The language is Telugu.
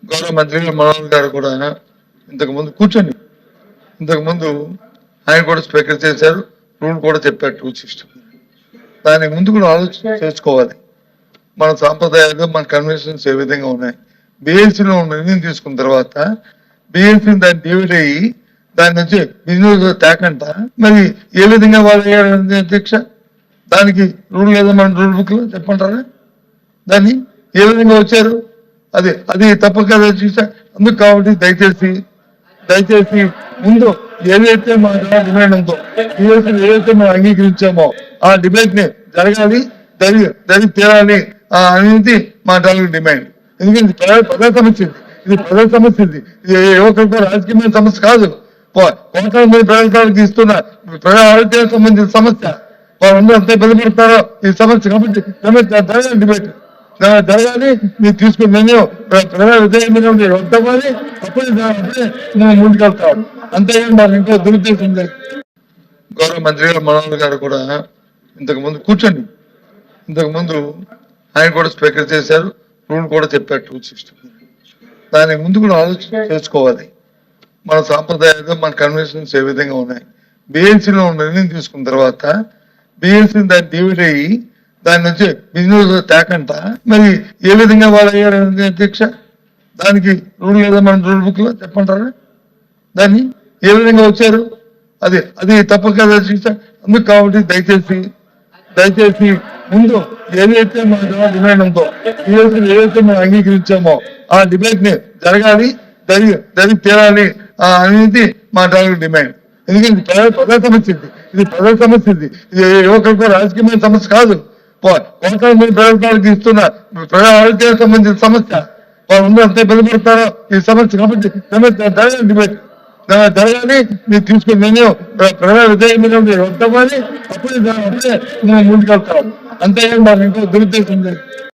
గౌరవ మంత్రి మనోహర్ గారు కూడా ఇంతకుముందు ఆయన కూడా స్పీకర్ చేశారు, రూల్ కూడా చెప్పారు 260. దానికి ముందు కూడా ఆలోచన చేసుకోవాలి. మన సాంప్రదాయాలు మన కన్వెన్షన్స్ ఏ విధంగా ఉన్నాయి. బిఎల్సీలో నిర్ణయం తీసుకున్న తర్వాత బిఎల్సీ దాన్ని డివైడ్ అయ్యి దాని నుంచి బిజినెస్ తేకంట మరి ఏ విధంగా వాళ్ళు అయ్యారు అధ్యక్ష, దానికి రూల్ లేదా మన రూల్ బుక్ లో చెప్పంటారా? దాన్ని ఏ విధంగా వచ్చారు? అది తప్ప కదా చూసా. అందుకు కాబట్టి దయచేసి ముందు ఏదైతే మన డిమాండ్ ఉందో ఏదైతే మనం అంగీకరించామో ఆ డిబేట్ ని జరగాలి, జరిగి తీరాలి అనేది మా డిమాండ్. ఎందుకంటే ప్రజా సమస్య ఇది ప్రజల సమస్య, ఇది యువకులకు రాజకీయమైన సమస్య కాదు. కోట్ల మంది ప్రజలకు ఇస్తున్న ప్రజా ఆరోగ్యానికి సంబంధించిన సమస్య. వాళ్ళందరూ అంతే బెదిరిస్తారో ఈ సమస్య కాబట్టి జరగాలి, డిబేట్ జరగాలి. మీరు తీసుకున్న నిర్ణయం ప్రజా విధేయమైన వద్దామని అప్పుడే మేము ముందుకెళ్తాం. అంతేగాని మాకు ఇంకో దురుద్దేశం లేదు. గౌరవ మంత్రి గారు మనోహర్ గారు కూడా ఇంతకుముందు ఆయన కూడా స్పీకర్ చేశారు, రూల్ కూడా చెప్పారు 260. దానికి ముందు కూడా ఆలోచన చేసుకోవాలి. మన సాంప్రదాయాలు మన కన్వెన్షన్స్ ఏ విధంగా ఉన్నాయి. బిఎల్సీలో నిర్ణయం తీసుకున్న తర్వాత బిఎల్సీ దాన్ని డివైడ్ అయ్యి దాని నుంచి బిజినెస్ తేకంట మరి ఏ విధంగా వాళ్ళు అయ్యారు అధ్యక్ష, దానికి రూల్ లేదా మన రూల్ బుక్ లో చెప్పంటారా? దాన్ని ఏ విధంగా వచ్చారు? అది తప్ప కదా చూసా. అందుకు కాబట్టి దయచేసి ముందు ఏదైతే మన డిమాండ్ ఉందో ఏదైతే మనం అంగీకరించామో ఆ డిబేట్ ని జరగాలి, జరిగి తీరాలి అనేది మా డిమాండ్. ఎందుకంటే ప్రజా సమస్య ఇది ప్రజల సమస్య, ఇది యువకులకు రాజకీయమైన సమస్య కాదు. కోట్ల మంది ప్రజలకు ఇస్తున్న ప్రజా ఆరోగ్యానికి సంబంధించిన సమస్య. వాళ్ళందరూ అంతే బెదిరిస్తారో ఈ సమస్య కాబట్టి జరగాలి, డిబేట్ జరగాలి. మీరు తీసుకున్న నిర్ణయం ప్రజా విధేయమైన వద్దామని అప్పుడే మేము ముందుకెళ్తాం. అంతేగాని మాకు ఇంకో దురుద్దేశం లేదు.